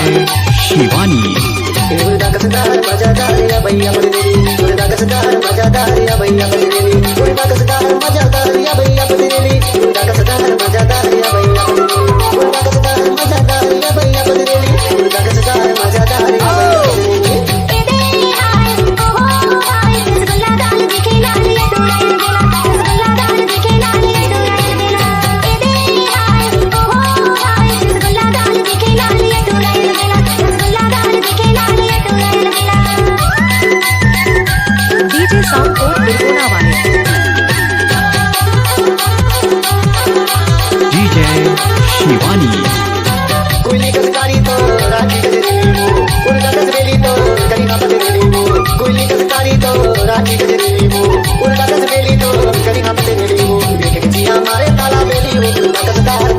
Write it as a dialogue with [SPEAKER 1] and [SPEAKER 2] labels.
[SPEAKER 1] DJ Shivani DJ Shivani
[SPEAKER 2] कोयली कसकारी तो राखी गजरेली मो उड़दा कसबेली तो करीना बदरेली मो कोयली कसकारी तो राखी गजरेली मो उड़दा कसबेली तो करीना बदरेली मो देख के जिया मारे ताला बेली हो उड़दा कसदार